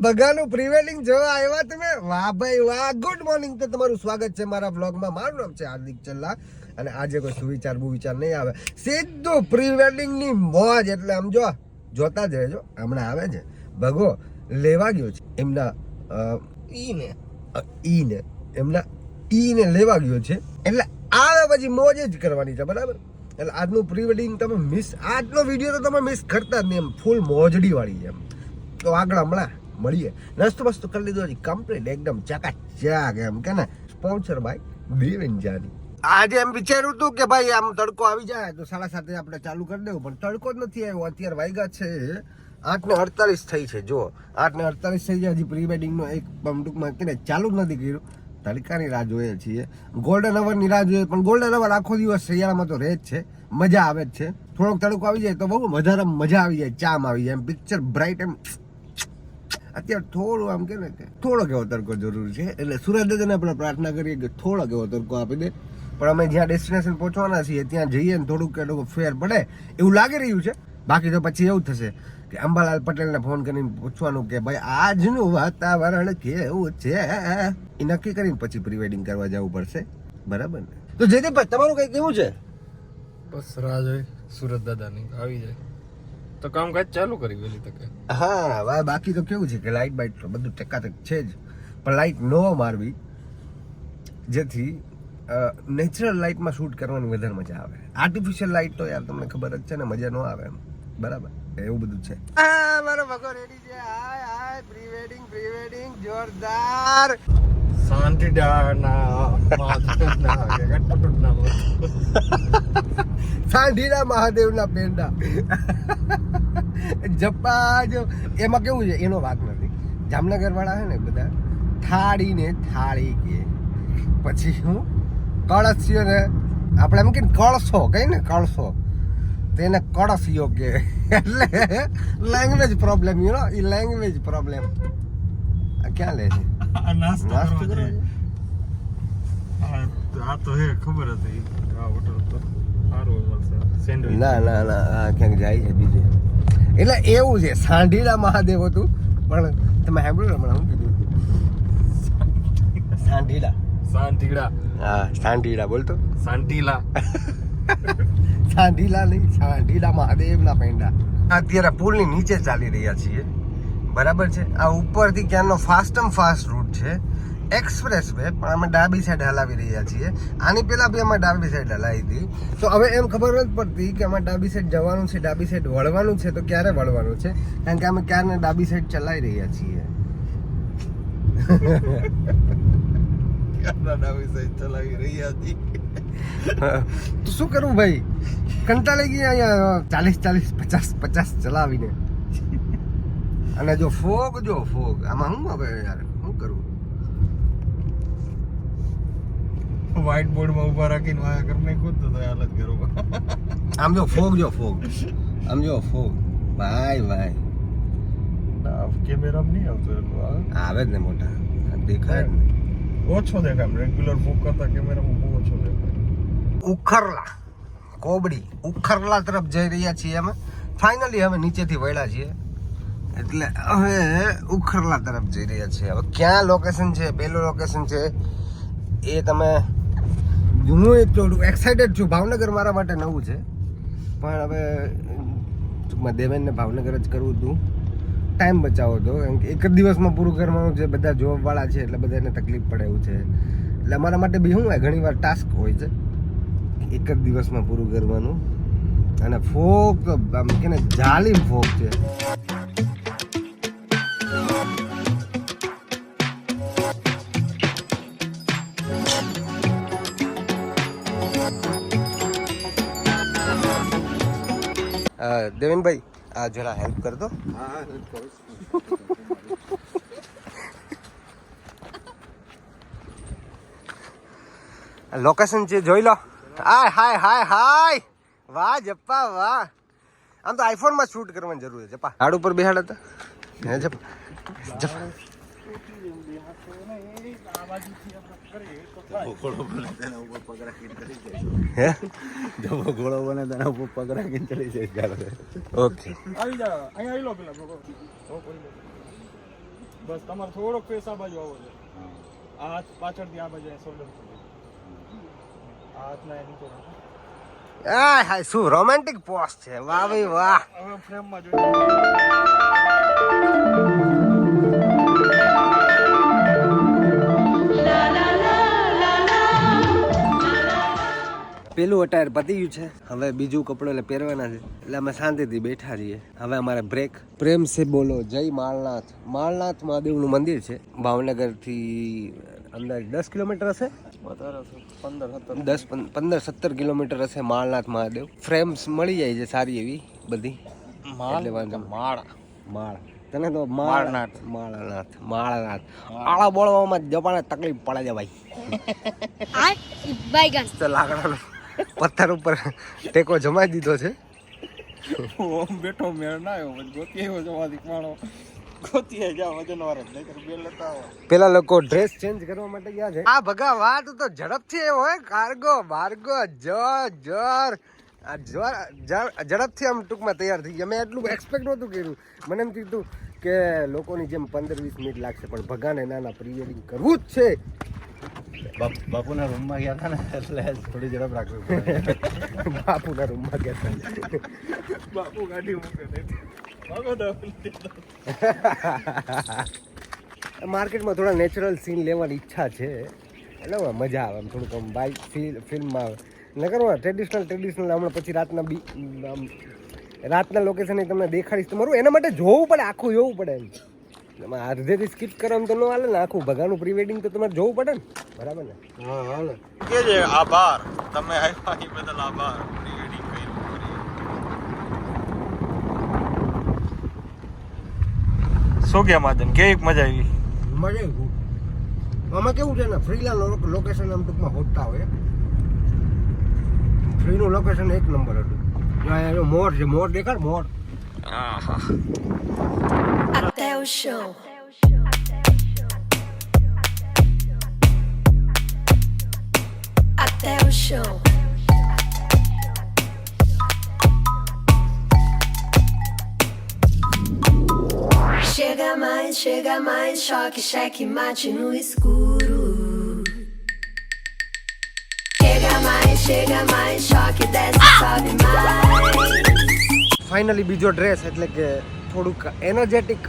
બગાનું pre wedding જોવા આવ્યા તમે? વાહ ભાઈ વાહ, ગુડ મોર્નિંગ. તો તમારું સ્વાગત છે મારા બ્લોગમાં. મારું નામ છે હાર્દિક ચલ્લા અને આજે કોઈ સુવિચાર બુવિચાર નહીં આવે, સીધું પ્રી વેડિંગ ની મોજ. એટલે આમ જો જોતા જ રહેજો, હમણાં આવે છે ભગો લેવા ગયો છે એમના એમના ઈને લેવા ગયો છે, એટલે આવે પછી મોજ જ કરવાની છે, બરાબર? એટલે આજનું પ્રી વેડિંગ તમે આજનો વિડીયો તો તમે મિસ કરતા જ નહીં, એમ ફૂલ મોજડી વાળી છે એમ. તો આગળ હમણાં મળીએ. નાસ્તો બસ્તો કરી લીધો હજી કમ્પ્લીટ, એકદમ ચકાચક એમ કે ને. Sponsor by Deven Jani. આજે એમ વિચાર્યું હતું કે ભાઈ આમ તડકો આવી જાય તો 7:30 આપણે ચાલુ કરી દેવું, પણ તડકો જ નથી આવ્યો. અત્યારે વાગ્યા છે 8:48 થઈ છે. જો 8:48 થઈ જાય, હજી પ્રી વેડિંગ નો એક ટૂંકમાં કે ચાલુ જ નથી કર્યું. તડકાની રાહ જોઈએ છીએ, ગોલ્ડન અવરની રાહ જોઈએ, પણ ગોલ્ડન અવર આખો દિવસ શિયાળામાં તો રહે જ છે, મજા આવે જ છે. થોડોક તડકો આવી જાય તો બહુ વધારે મજા આવી જાય, ચામ આવી જાય, એમ પિક્ચર બ્રાઇટ એમ. અત્યારે થોડું આમ કે ને કે થોડોક એવો તડકો જરૂરી છે, એટલે સુરત દાદાને આપણે પ્રાર્થના કરીએ કે થોડોક એવો તડકો આપી દે. પણ અમે જ્યાં ડેસ્ટિનેશન પહોંચવાના છીએ ત્યાં જઈએ ને થોડુંક ફેર પડે એવું લાગી રહ્યું છે. બાકી તો પછી એવું થશે કે અંબાલાલ પટેલને ફોન કરીને પૂછવાનું કે ભાઈ આજનું વાતાવરણ કેવું છે, એ નક્કી કરીને પછી પ્રી વેડિંગ કરવા જવું પડશે, બરાબર ને? તો જયદીપભાઈ તમારું કઈ કેવું છે? બસ રાહ જોઈ સુરત દાદાની આવી જાય તો કામકાજ ચાલુ કરી વહેલી તકે. હા, બાકી તો કેવું છે કે લાઇટ બાઇટ તો બધું ટકાટક છે જ, પણ લાઇટ ન મારવી જેથી નેચરલ લાઇટમાં શૂટ કરવાની વધારે મજા આવે. આર્ટિફિશિયલ લાઇટ તો યાર તમને ખબર જ છે ને, મજા ન આવે એમ, બરાબર? એવું બધું છે. મારો ભગો રેડી છે. હાય હાય, પ્રી વેડિંગ જોરદાર. સાંઢીના મહાદેવના પેંડા જપ્પા જો એમાં કેવું છે એનો વાત નથી. જામનગર વાળા છે ને બધા થાળીને થાળી કે, પછી હું કળશીઓ ને આપણે એમ કે કળશો કઈ ને કળશો, તેને કળશીઓ કે. એટલે language problem, you know, A language problem. ક્યાં લે છે નાસ્તો કરવા? આ તો હે ખબર હતી આ હોટલ તો સારું મળશે સેન્ડવિચ. ના ક્યાંક જાય છે બીજે. એટલે એવું છે, સાંઢીલા મહાદેવ હતું, પણ તમે સાંભળ્યું હમણાં શું કીધું? સાંઢીલા. હા, સાંઢીલા બોલતો. સાંટીલા સાંઢીલા નહીં, સાંઢીલા મહાદેવના પેંડા. અત્યારે પુલની નીચે ચાલી રહ્યા છીએ, બરાબર છે? આ ઉપરથી ક્યાંનો ફાસ્ટ રૂટ છે, એક્સપ્રેસ વે, પણ અમે ડાબી સાઈડ હલાવી રહ્યા છીએ. આની પહેલા બી અમે ડાબી સાઈડ હલાવી હતી, તો હવે એમ ખબર નથી પડતી કે અમે ડાબી સાઈડ જવાનું છે, ડાબી સાઈડ વળવાનું છે, તો ક્યારે વળવાનું છે, કારણ કે અમે ક્યારે ડાબી સાઈડ ચલાવી રહ્યા છીએ. ડાબી સાઈડ ચલાવી રહ્યા હતી તો શું કરવું ભાઈ, કંટાળી ગયા અહીંયા 40-50 ચલાવીને. અને જો ફોગ આમાં શું હવે યાર, શું કરવું? વ્હાઈટ બોર્ડ માં ઉભા રાખીને વાયા કરીને ખુદ તો હાલત કરો. આમ જો ફોગ આમ જો ફોગ ભાઈ કેમેરામાં નહીં આવતો એટલું આવે જ ને, મોટા દેખાય જ ને. ઓછો દેખાય, રેગ્યુલર ફોક કરતા કેમેરામાં બહુ ઓછો દેખાય. ઉખરલા તરફ જઈ રહ્યા છીએ અમે. ફાઇનલી હવે નીચેથી વળ્યા છીએ, એટલે હવે ઉખરલા તરફ જઈ રહ્યા છીએ. હવે ક્યાં લોકેશન છે, પેલું લોકેશન છે એ તમે, હું થોડું એક્સાઇટેડ છું. ભાવનગર મારા માટે નવું છે, પણ હવે ટૂંકમાં દેવેનને ભાવનગર જ કરવું હતું, ટાઈમ બચાવો હતો, કેમ કે એક જ દિવસમાં પૂરું કરવાનું છે. બધા જોબવાળા છે એટલે બધાને તકલીફ પડે એવું છે, એટલે અમારા માટે બી શું ઘણી વાર ટાસ્ક હોય છે એક જ દિવસમાં પૂરું કરવાનું. અને ફોક તો આમ કે ને જાલીમ ફોક છે. દેવેનભાઈ આ જરા હેલ્પ કર દો. લોકેશન છે જોઈ લો. હાય વાહ જપ્પા વાહ. આમ તો આઈફોન માં શૂટ કરવાની જરૂર છે. જપ્પા હાડ ઉપર બેહાડ હતા હે જપ્પા. ગોળો બને તેના ઉપર પગ રાખીને ચડી જાય. ઓકે, આવી જાવ અહીંયા આવી લો પેલા બસ તમારે થોડોક ફેસ આ બાજુ આવો છે. આ હાથ પાછળથી આ બાજુ શોલ્ડર સુધી. આ હાથના એ નીચે રાખો. આ હાય શું રોમેન્ટિક પોસ્ટ છે, વાહ ભાઈ વાહ. હવે ફ્રેમમાં જોઈએ. પેલું અટાયર પતી ગયું છે, હવે બીજું કપડું એટલે પહેરવાના છે, એટલે અમે શાંતિથી બેઠા રહીએ. હવે અમારે બ્રેક. પ્રેમ સે બોલો જય માળનાથ. માળનાથ મહાદેવનું મંદિર છે, ભાવનગરથી અંદાજ 10 કિલોમીટર હશે, વધારે 15-17 કિલોમીટર હશે માળનાથ મહાદેવ. ફ્રેમ્સ મળી જાય છે સારી એવી બધી. એટલે વાંધો માળ તને તો માળનાથ આળા બોળવામાં જપાને તકલીફ પડે છે ભાઈ. તો લાકડાનો પથ્થર ઉપર ટેકો જમાઈ દીધો છે. ઓમ બેઠો મેળ ના આવ્યો, ગોતી આવ્યો જવાથી માણો ગોતી જા વજનવાર જ નહીં બે લેતા આવો. પેલા લોકો ડ્રેસ ચેન્જ કરવા માટે ગયા છે. આ ભગા વાત તો ઝડપથી હોય, કાર્ગો બાર્ગો જર આ ઝડપથી આમ ટૂંકમાં તૈયાર થઈ ગયા. મેં એટલું એક્સપેક્ટ નહોતું કર્યું. મને એમ કીધું કે લોકોની જેમ 15-20 મિનિટ લાગશે, પણ ભગાને નાના પ્રી વેડિંગ કરવું જ છે. બાપુના રૂમમાં ગયા હતા ને એટલે થોડી ઝડપ રાખવી. બાપુના રૂમમાં ગયા હતા. બાપુ ગાડી મૂકે માર્કેટમાં થોડા નેચરલ સીન લેવાની ઈચ્છા છે, એટલે મજા આવે. આમ થોડુંક આમ બાઇક ફિલ્મમાં આવે. નકર ટ્રેડિશનલ હમણાં પછી રાતના લોકેશન તમને દેખાડીશ. તમારું એના માટે જોવું પડે, આખું જોવું પડે. એમ અડધેથી સ્કીપ કરવાનું તો ન હાલે ને, આખું ભગાનું પ્રી વેડિંગ તો તમારે જોવું પડે ને, બરાબર ને? હા હાલે. કે જે આભાર તમે આવ્યા એ બદલ આભાર. પ્રી વેડિંગ કર્યું. શું કે માજન કેવી મજા આવી? મજા આવી. આમાં કેવું છે ને, ફ્રીના લોકેશન આમ ટૂંકમાં હોતા હોય. ફ્રીનું લોકેશન એક નંબર હતું. અહીંયા મોર છે, મોર દેખાડ મોર. Até o chão. Até o chão. Chega mais, choque, cheque, mate no escuro. Chega mais, choque, desce, sobe mais. Finally બીજો ડ્રેસ, એટલે કે થોડુંક એનર્જેટિક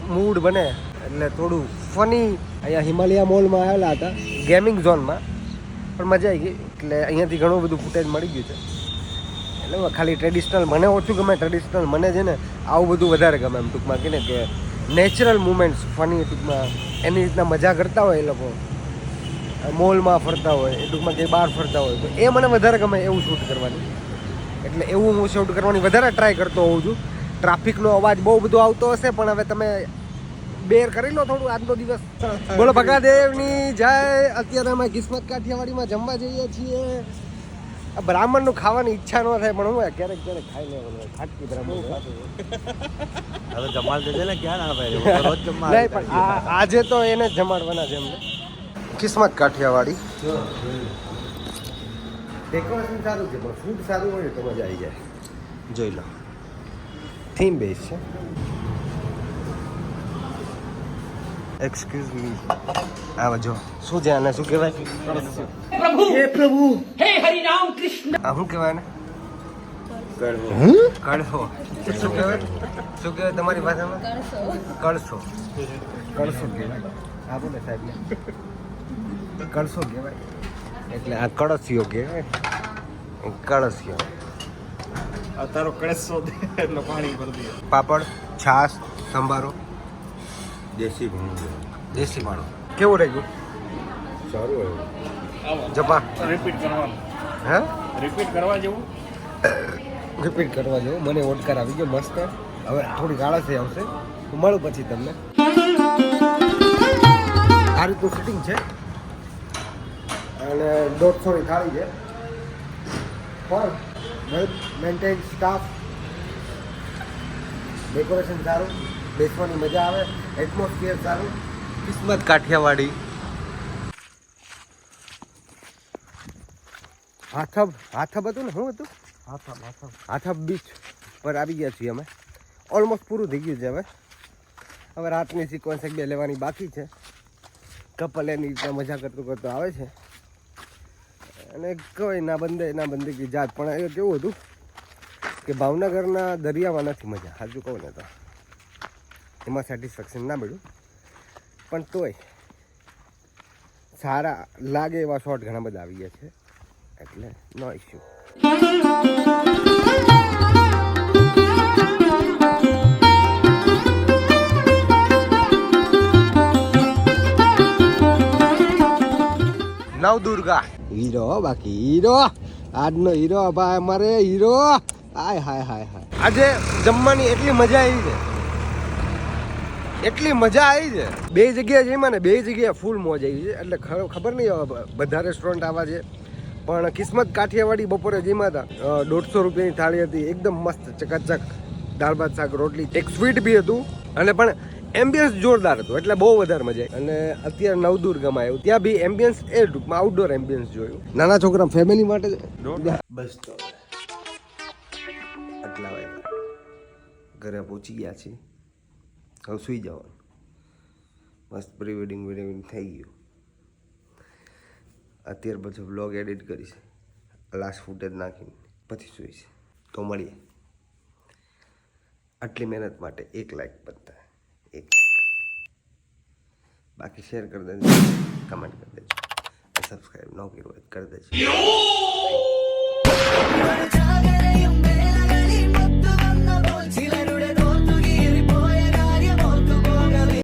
મૂડ બને, એટલે થોડું ફની. અહીંયા હિમાલયા મોલમાં આવેલા હતા, ગેમિંગ ઝોનમાં, પણ મજા આવી ગઈ. એટલે અહીંયાથી ઘણું બધું ફૂટેજ મળી ગયું છે. એટલે ખાલી ટ્રેડિશનલ મને ઓછું ગમે. ટ્રેડિશનલ મને છે ને આવું બધું વધારે ગમે. એમ ટૂંકમાં કે ને કે નેચરલ મુમેન્ટ્સ ફની, ટૂંકમાં એની રીતના મજા કરતા હોય એ લોકો. મોલમાં ફરતા હોય, એ ટૂંકમાં કંઈ બહાર ફરતા હોય, તો એ મને વધારે ગમે એવું શૂટ કરવાની. એટલે એવું હું શૂટ કરવાની વધારે ટ્રાય કરતો હોઉં છું. ટ્રાફિકનો અવાજ બહુ બધો આવતો હશે, પણ હવે તમે બેર કરી લો થોડું આજનો દિવસ. બોલો ભગાદેવની જય. અત્યારે અમે કિસ્મત કાઠિયાવાડીમાં જમવા જઈએ છીએ. આ બ્રાહ્મણનું ખાવાની ઈચ્છા ન થાય, પણ હું ક્યારેક ખાઈ લેવાનું. ખાટકી બ્રાહ્મણ હવે જમાડ દેજે ને, ક્યાં ના ભાઈ રોજ જમવા. નહીં, પણ આજે તો એને જ જમાડવાના છે અમને. કિસ્મત કાઠિયાવાડી ડેકોરેશન સારું છે, પણ ફૂડ સારું હોય તો મજા આવી જાય. જોઈ લો, થીમ બેઝ છે. એક્સક્યુઝ મી, આવો જો. શું છે આને? શું કહેવાય? પ્રભુ હે હરિ રામ કૃષ્ણ. આ શું કહેવાય ને? કળશો. શું કહેવાય? શું કહેવાય તમારી ભાષામાં? કળશો. કળશો કહેવાય. આપો ને સાહેબ, કળશો કહેવાય. એટલે આ કળશિયો કહેવાય. કળશિયો. આ તારો કળશો દે એટલે પાણી ભરી દે. પાપડ, છાશ, સંભારો, દેશી ભણું દેશી ભાણું. કેવું રહ્યું? સારું હોય. જપા રિપીટ કરવાનું. હે? રિપીટ કરવા જેવું. રિપીટ કરવા જેવું. મને ઓડકાર આવી ગયો મસ્ત. હવે થોડી આળસ આવશે, મળું પછી તમને. આ રીતનું ફિટિંગ છે અને 150ની થાળી છે. પણ વેલ મેન્ટેન સ્ટાફ, ડેકોરેશન સારું, બેસવાની મજા આવે, એટમોસ્ફિયર સારું. કિસ્મત કાઠિયાવાડી. હાથબ હતું ને? શું હતું? હાથબ બીચ પર આવી ગયા છીએ અમે. ઓલમોસ્ટ પૂરું થઈ ગયું છે હવે. હવે રાતની સિક્વન્સ એક બે લેવાની બાકી છે. કપલ એની રીતના મજા કરતો આવે છે અને કોઈ ના બંદે કી જાત. પણ એ કેવું હતું કે ભાવનગરના દરિયામાં નથી મજા, સાચું કહું ને તો એમાં સેટિસ્ફેક્શન ના મળ્યું. પણ તોય સારા લાગે એવા શોટ ઘણા બધા આવી ગયા છે, એટલે નો ઇશ્યુ. નવદુર્ગા હીરો, બાકી હીરો, આજનો હીરો ભાઈ અમારે હીરો. હાય હાય હાય હાય, આજે જમવાની એટલી મજા આવી છે, એટલી મજા આવી છે. બે જગ્યાએ જઈમાં ને બે જગ્યાએ ફૂલ મોજ આવી છે. એટલે ખબર નહીં બધા રેસ્ટોરન્ટ આવા છે, પણ કિસ્મત કાઠિયાવાડી બપોરે જઈમાં હતા. 150 રૂપિયાની થાળી હતી, એકદમ મસ્ત ચકાચક, દાળ ભાત શાક રોટલી, એક સ્વીટ બી હતું અને પણ એમ્બિયન્સ જોરદાર હતું, એટલે બહુ વધારે મજા આવી. અને અત્યારે નવદુર્ગામાં આવ્યું, ત્યાં બી એમ્બિયન્સ એ ટૂંકમાં આઉટડોર એમ્બિયન્સ જોયું. નાના છોકરા ફેમિલી માટે બસ. તો આટલા વાગ્યા ઘરે પહોંચી ગયા છીએ, હવે સુઈ જવાનું. મસ્ત પ્રી વેડિંગ થઈ ગયું. અત્યારે પછી વ્લોગ એડિટ કરીશ, લાસ્ટ ફૂટેજ નાખીને પછી સુઈશ. તો મળીએ. આટલી મહેનત માટે 1 લાઈક બનતા, 1 લાઈક. બાકી શેર કરી દેજો, કમેન્ટ કરી દેજો, સબસ્ક્રાઈબ ન કર્યું હોય કરી દેજો.